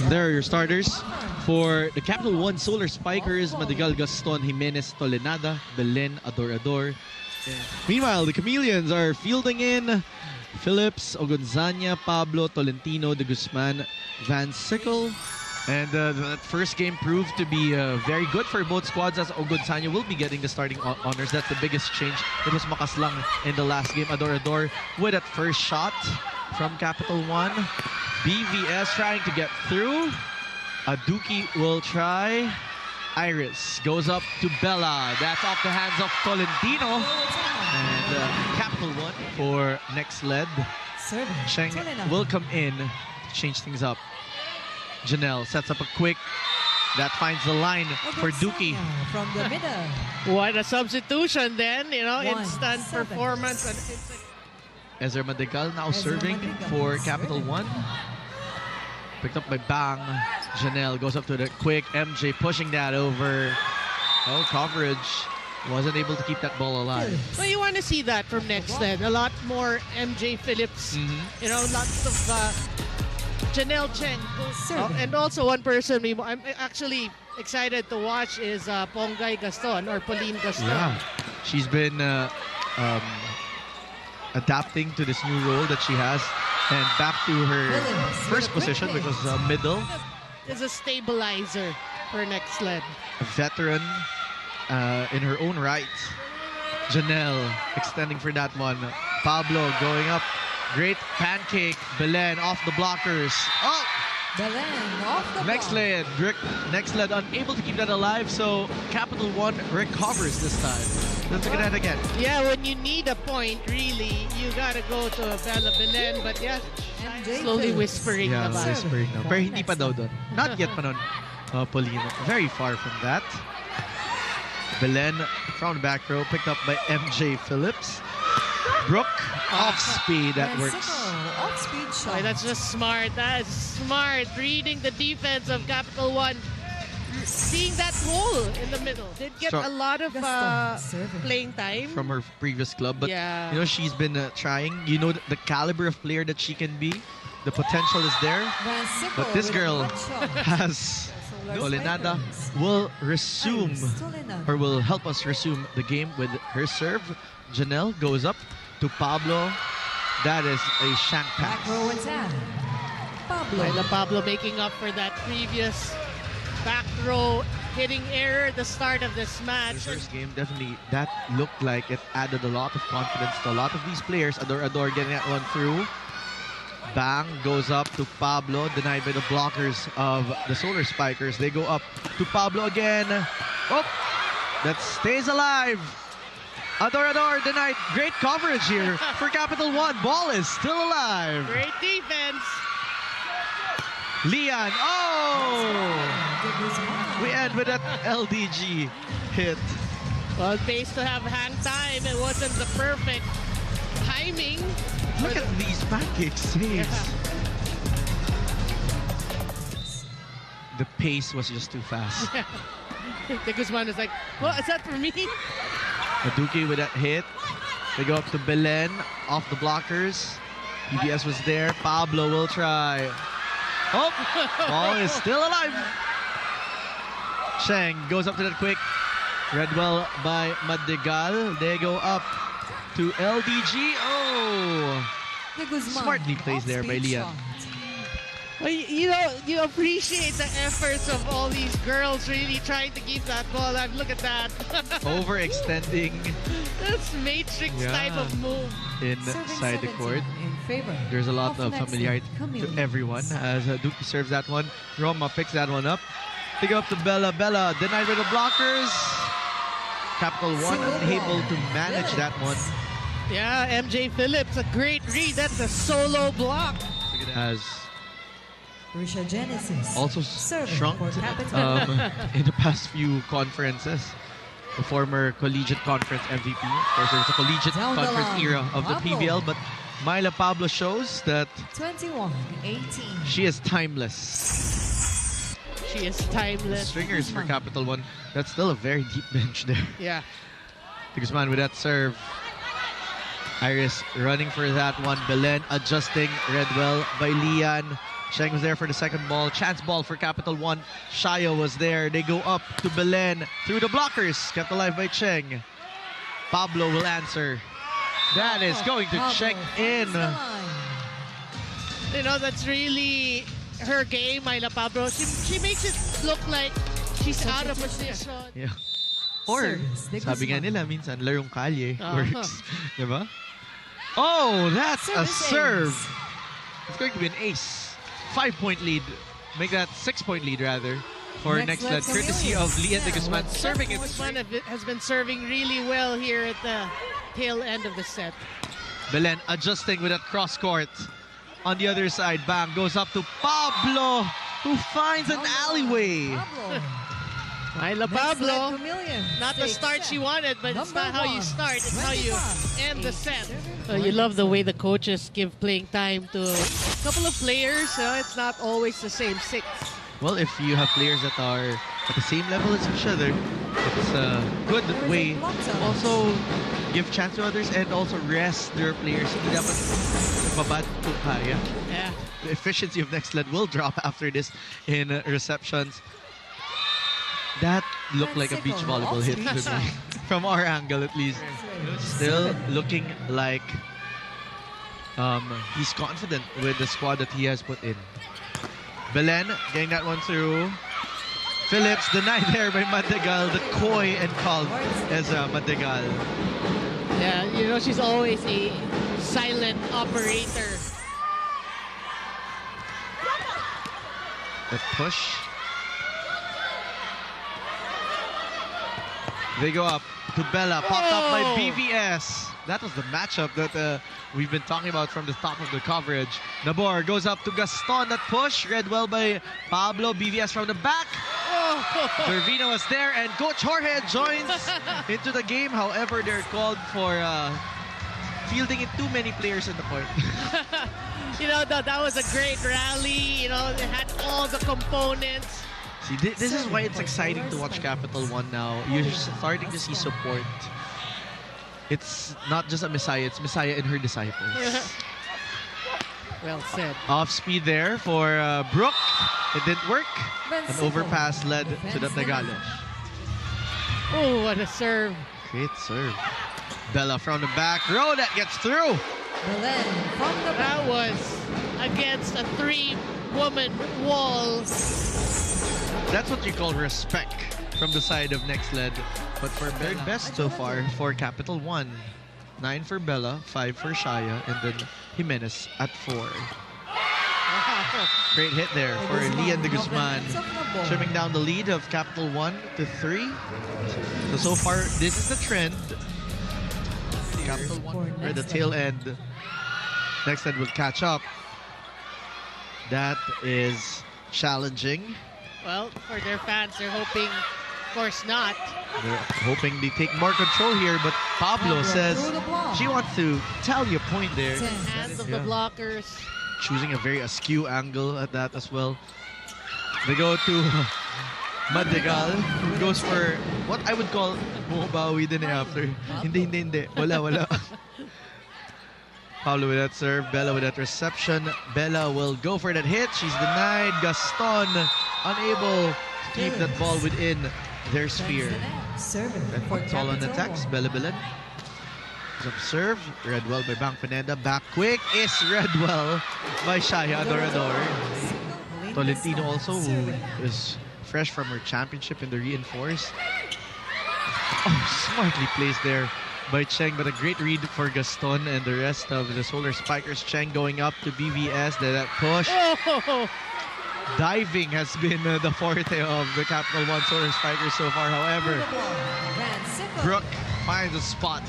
There are your starters for the Capital1 Solar Spikers: Madigal, Gaston, Jimenez, Tolenada, Belen, Adorador. Meanwhile, the Chameleons are fielding in Phillips, Ogonzanya, Pablo, Tolentino, De Guzman, Van Sickle. And that first game proved to be very good for both squads, as Ogonzanya will be getting the starting honors. That's the biggest change. It was Makaslang in the last game. Adorador with that first shot from Capital One. BVS trying to get through. Aduki will try. Iris goes up to Bella. That's off the hands of Tolentino. And Capital One for Nexled. Cheng will come in to change things up. Janelle sets up a quick. That finds the line for Duki. From the middle. What a substitution then, you know, instant performance. Ezra Madigal now serving for Capital One. Picked up by Bang. Janelle goes up to the quick. MJ pushing that over. Oh, coverage. Wasn't able to keep that ball alive. Well, you want to see that from Nexled. A lot more MJ Phillips. You know, lots of Janelle Cheng. And also one person I'm actually excited to watch is Pongay Gaston or Pauline Gaston. Yeah, she's been adapting to this new role that she has, and back to her first position, which was middle. Is a stabilizer for Nexled. A veteran in her own right. Janelle extending for that one. Pablo going up. Great pancake. Belen off the blockers. Oh! Belen off the block. Nexled unable to keep that alive, so Capital One recovers this time. Let's look at that again. Yeah, when you need a point, really, you gotta go to Belen, but yeah, slowly whispering Yeah, about whispering now. Pero hindi pa daw doon. Not yet pa nun, Paulino. Very far from that. Belen from the back row, picked up by MJ Phillips. Brooke, off speed, that works. Off speed shot. That's just smart. That's smart. Reading the defense of Capital One. Seeing that hole in the middle. Did get a lot of playing time from her previous club, but yeah, you know, she's been trying. You know, the caliber of player that she can be. The potential is there. But this girl has Tolenada will resume, or will help us resume the game with her serve. Janelle goes up to Pablo. That is a shank pass. Back row attack. Pablo making up for that previous back row hitting error at the start of this match. The first game, definitely, that looked like it added a lot of confidence to a lot of these players. Adorador getting that one through. Bang goes up to Pablo, denied by the blockers of the Solar Spikers. They go up to Pablo again. Oh, that stays alive. Adorador denied. Great coverage here for Capital One. Ball is still alive. Great defense. Lian. Oh! We end with that LDG hit. Well, based to have hang time, it wasn't the perfect timing. Look at these pancake saves. Yeah. The pace was just too fast. De Guzman is like, what, is that for me? Aduki with that hit. They go up to Belen off the blockers. PBS was there. Pablo will try. Oh, ball is still alive. Cheng goes up to that quick. Read well by Madigal. They go up to LDG. Oh, smartly placed there by Lian. Well, you know, you appreciate the efforts of all these girls really trying to keep that ball alive. Look at that. Overextending. That's Matrix type of move. Inside the court. There's a lot of familiarity to everyone as Duki serves that one. Roma picks that one up. They go up to Bella. Bella denied by the blockers. Capital One unable to manage that one. Yeah, MJ Phillips, a great read. That's a solo block. Has also shrunk in the past few conferences. The former collegiate conference MVP. Of course, there's a collegiate conference era of the PVL, but Myla Pablo shows that 21-18. she is timeless. She is timeless. Stringers for Capital One. That's still a very deep bench there. Yeah. De Guzman with that serve. Iris running for that one. Belen adjusting. Read well by Lian. Cheng was there for the second ball. Chance ball for Capital One. Shaya was there. They go up to Belen through the blockers. Kept alive by Cheng. Pablo will answer. That is going to check in. You know, that's really her game, Myla Pablo. She makes it look like she's out of position. Yeah. Or, sabi nga nila, minsan, larong kalye works. Diba? Oh, that's a serve. It's going to be an ace. 5-point lead. Make that 6-point lead, rather, for Nexled, courtesy of Lian de Guzman. Serving it. Guzman has been serving really well here at the tail end of the set. Belen adjusting with that cross court. On the other side, bang, goes up to Pablo, who finds an alleyway. Myla Pablo, Chameleons not the start she wanted, but it's not how you start, it's how you end the set. So you Right. love the way the coaches give playing time to a couple of players. It's not always the same six. Well, if you have players that are at the same level as each other, it's a good way to also give chance to others and also rest their players. Hindi dapat babad kung kaya. Yeah. The efficiency of Nexled will drop after this in receptions. That looked like a beach volleyball hit to me. From our angle, at least. Still looking like he's confident with the squad that he has put in. Belen getting that one through. Phillips denied there by Madrigal. The coy and calm as Madrigal. Yeah, you know, she's always a silent operator. The push. They go up to Bella, popped up by BVS. That was the matchup that we've been talking about from the top of the coverage. Nabor goes up to Gaston, that push, read well by Pablo. BVS from the back. Gervina was there, and Coach Jorge joins into the game. However, they're called for fielding in too many players in the court. You know, that was a great rally. You know, it had all the components. See, this is why it's exciting to watch Capital One now. You're starting to see support. It's not just a Messiah, it's Messiah and her disciples. Well said. Off speed there for Brooke. It didn't work. An overpass led to the Tagalos. Oh, what a serve. Great serve. Bella from the back row, that gets through. Belen from the That was against a three-woman wall. That's what you call respect from the side of Nexled. But for third best so far for Capital One. 9 for Bella, 5 for Shaya, and then Jimenez at 4. Great hit there for Lian de Guzman. Trimming down the lead of Capital One to 3. So far, this is the trend. Capital One at the tail end. Nexled will catch up. That is challenging. Well, for their fans, they're hoping, of course not. They're hoping they take more control here, but Pablo says she wants to tally a point there. Hands of the blockers. Choosing a very askew angle at that as well. They go to Madrigal, who goes for what I would call bumabawi din after. Hindi. Wala. Pablo with that serve, Bella with that reception. Bella will go for that hit. She's denied. Gaston unable to keep that ball within their sphere. It's all on attacks. Bella Belen is observed. Read well by Bang Pineda. Back quick is read well by Shaya Adorador. Tolentino also, who is fresh from her championship in the reinforced. Oh, smartly placed there by Cheng, but a great read for Gaston and the rest of the Solar Spikers. Cheng going up to BVS. That push. Oh. Diving has been the forte of the Capital One Solar Spikers so far. However, Brooke finds a spot.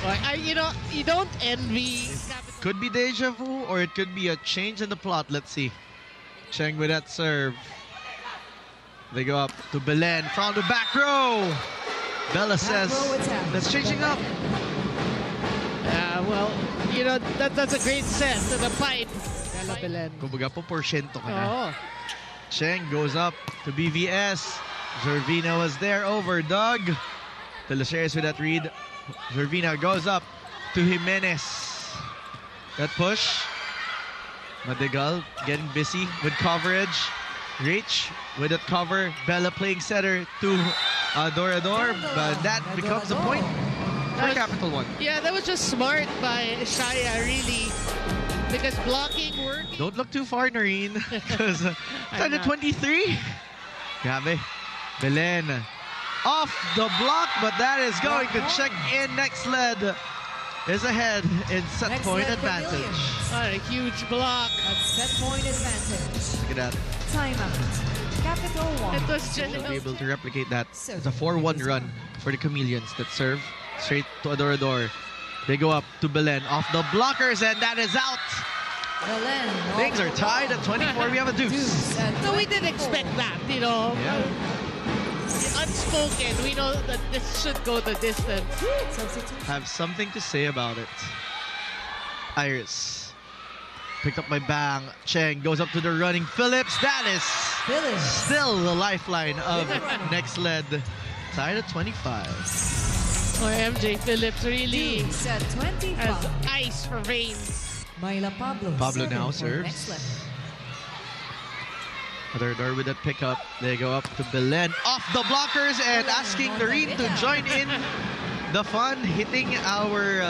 Well, you don't envy. Could be deja vu, or it could be a change in the plot. Let's see. Cheng with that serve. They go up to Belen from the back row. Bella says that's changing up. Well, you know, that's a great set to the pipe. Bella Belen. Kumbaga po porsyento ka na. Oh. Cheng goes up to BVS. Gervina was there over Doug. Teleseries with that read. Gervina goes up to Jimenez. That push. Madigal getting busy with coverage. Reach with that cover. Bella playing center to Adorador. But that becomes a point for Capital One. Yeah, that was just smart by Shaya, really. Because blocking worked. Don't look too far, Noreen. Because at the 23. Grabe. Belen off the block, but that is going to check in. Nexled is ahead in set point advantage. What a huge block. At set point advantage. Look at that. Timeout. Capital One. It was Will just be able to replicate that. It's a 4-1 run for the Chameleons that serve straight to Adorador. They go up to Belen off the blockers, and that is out. Belen. Things are tied at 24. We have a deuce. So we didn't expect that, you know. Yeah. Unspoken, we know that this should go the distance. Have something to say about it. Iris picked up by Bang. Cheng goes up to the running Phillips. That is still the lifeline of Nexled. Tied at 25. Or MJ Phillips really At 25. has ice for veins. Myla Pablo. Pablo now for serves. Nexled. Adorador with that pickup. They go up to Belen off the blockers and asking Noreen to join in the fun, hitting our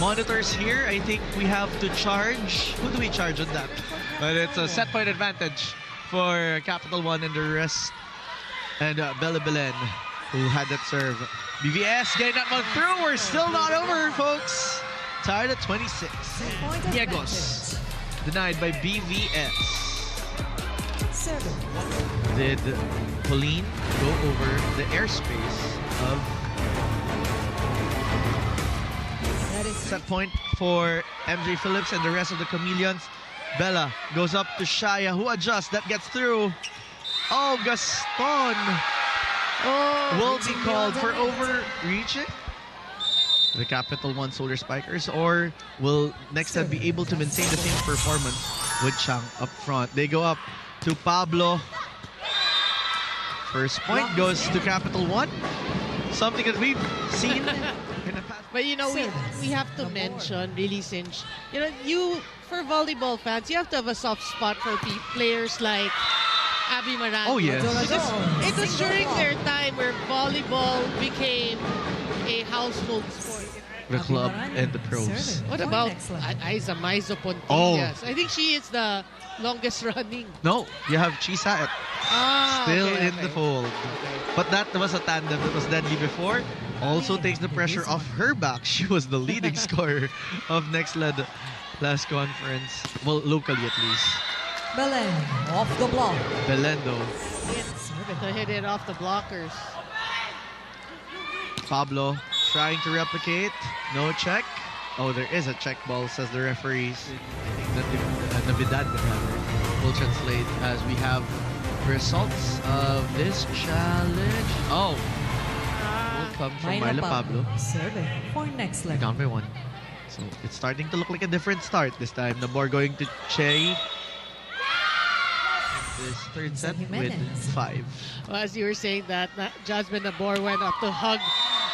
monitors here. I think we have to charge. Who do we charge on that? But it's a set point advantage for Capital One and the rest. And Bella Belen, who had that serve. BVS getting that one through. We're still not over, folks. Tied at 26. Set point Diegos denied by BVS. Serving. Did Pauline go over the airspace of That is set point for MJ Phillips and the rest of the Chameleons? Bella goes up to Shaya, who adjusts. That gets through. Oh, Gaston will be called for overreaching the Capital One Solar Spikers, or will Nexled be able to maintain the same performance with Chang up front? They go up to Pablo. First point goes to Capital One. Something that we've seen in the past. But you know, we have to mention, really, Cinch, you know, for volleyball fans, you have to have a soft spot for players like Abby Marano. Oh, yes. Because it was during their time where volleyball became a household sport. The club and the pros. What about Aiza Maizo Pontillas? Oh. I think she is the longest running. No, you have Chisa still okay, in the fold. But that was a tandem that was deadly before. Also takes the pressure off her back. She was the leading scorer of Nexled last conference. Well, locally at least. Belen off the block. Belen though. To hit it off the blockers. Pablo trying to replicate. No check. Oh, there is a check ball, says the referees. I think Navidad will translate as we have results of this challenge. Oh, will come from Myla Pablo. Serving for Nexled. Down by 1. So it's starting to look like a different start this time. Nabor going to Che. This third set with 5. Well, as you were saying that, Jasmine Nabor went up to hug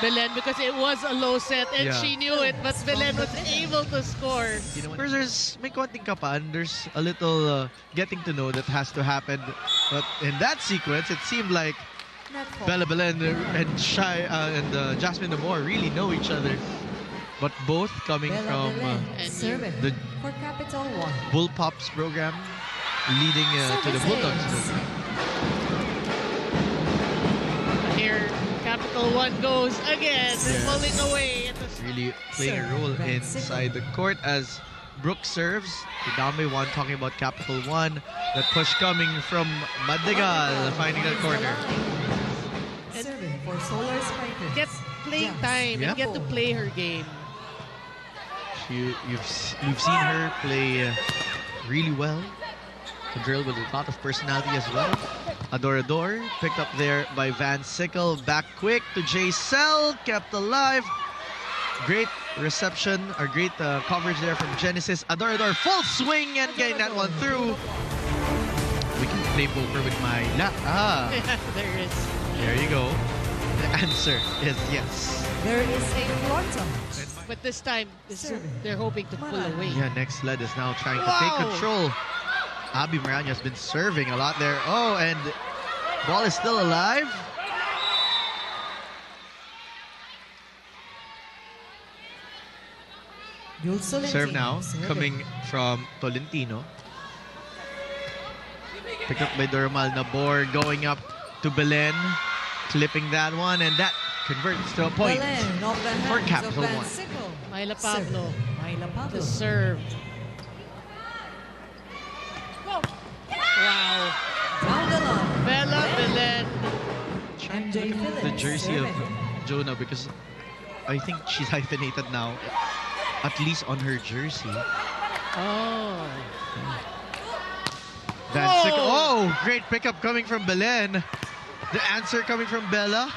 Belen because it was a low set and she knew it, but Belen was able to score. You know, there's may konting kapan. There's a little getting to know that has to happen. But in that sequence, it seemed like Bella Belen and Jasmine Nabor really know each other. But both coming from the for Capital One Bull Pops program, leading to the Bulldogs program. Here, Capital One goes again, pulling away. Really playing a role inside the court as Brooke serves. The down by 1, talking about Capital One. That push coming from Madigal, finding that corner. Serving for Solar Spikers. Get playing time and get to play her game. You've seen her play really well. A girl with a lot of personality as well. Adorador picked up there by Van Sickle. Back quick to J-Cell, kept alive. Great reception, or great coverage there from Genesis. Adorador full swing and getting that one through. We can play poker with my There is. There you go. The answer is yes. There is a quantum. but this time they're hoping to pull away. Yeah, Nexled is now trying to Wow. take control. Abby Marano has been serving a lot there. Oh, and ball is still alive. Serve now, coming from Tolentino. Picked up by Dormal Nabor, going up to Belen, clipping that one, and that converts to a point for Capital 1. Myla Pablo. Myla Pablo. The serve. Wow. Down the line. Bella Belen. MJ Look at the Phillips jersey of serving. Jonah, because I think she's hyphenated now, at least on her jersey. Oh. That's Whoa. oh, great pickup coming from Belen. The answer coming from Bella.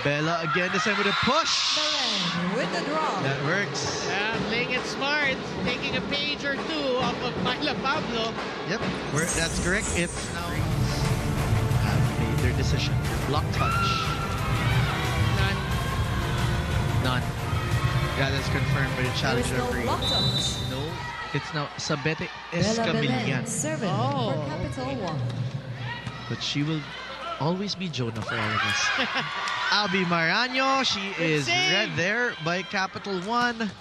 Bella again, this time with a push. Belen with the draw. That works. Yeah, playing it smart. Taking a page or two off of Myla Pablo. Yep, that's correct. It's now have made their decision. Block touch. None. That is confirmed by the There challenge is no referee. block touch. No, it's now Sabete Bella Belen Escamillan. serving Oh. for Capital 1. But she will always be Jonah for all of us. Abby Marano, she is save. read there by Capital 1.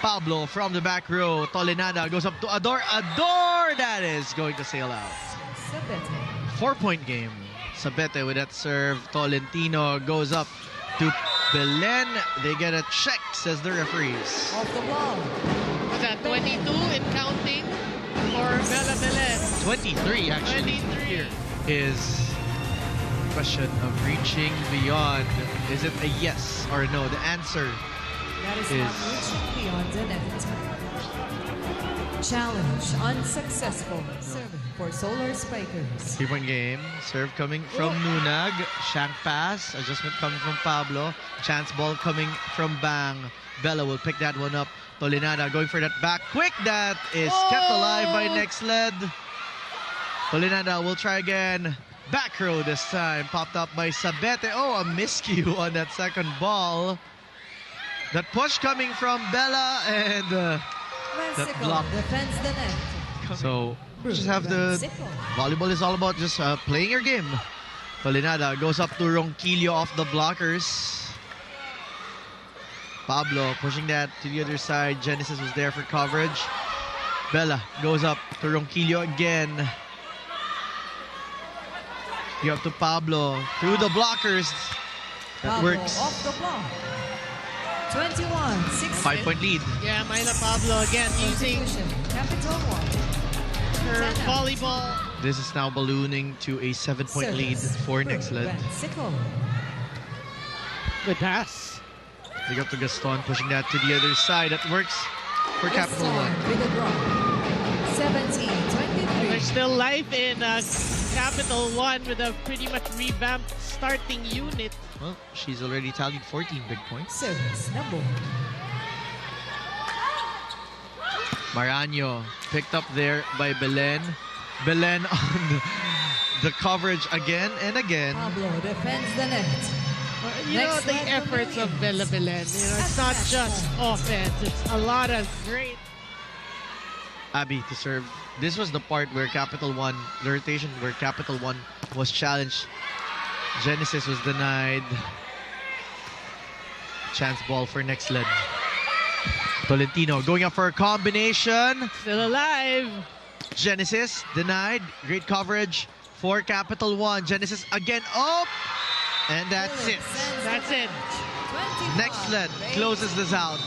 Pablo from the back row. Tolenada goes up to Ador. Ador! That is going to sail out. Sabete. 4-point game. Sabete with that serve. Tolentino goes up to Belen. They get a check, says the referees. Off the ball. Was that 22 in counting for Bella Belen? 23 actually. 23. Here is a question of reaching beyond. Is it a yes or no? The answer That is is not reaching beyond the net. Challenge unsuccessful. Serving for Solar Spikers. 3-point game. Serve coming from Nunag. Shank pass. Adjustment coming from Pablo. Chance ball coming from Bang. Bella will pick that one up. Tolenada going for that back quick. That is kept alive by Nexled. Tolenada will try again. Back row this time. Popped up by Sabete. Oh, a miscue on that second ball. That push coming from Bella and Mexico block. defends the net. so just have the volleyball is all about just playing your game. Tolenada goes up to Ronquillo off the blockers. Pablo pushing that to the other side. Genesis was there for coverage. Bella goes up to Ronquillo again. You have to Pablo through the blockers. That Pablo works. off the block. 21-16. 5-point lead. Yeah, Myla Pablo again using Capital 1. her 10 out. volleyball. This is now ballooning to a 7-point lead for Nexled. Mexico. Good pass. Big up to Gaston pushing that to the other side. That works for Capital 1. With a draw. 17-23. There's still life in Capital 1 with a pretty much revamped starting unit. Well, she's already tallied 14 big points. Service number. Marano picked up there by Belen. Belen on the coverage again and again. Pablo defends the net. You know, Next the leg for efforts of Chameleons. Bella Belen. You know, it's not just offense. It's a lot of great. Abby to serve. This was the part where Capital 1, the rotation where Capital 1 was challenged. Genesis was denied. Chance ball for Nexled. Tolentino going up for a combination. Still alive. Genesis denied. Great coverage for Capital 1. Genesis again up. And that's it. That's it. Nexled closes this out.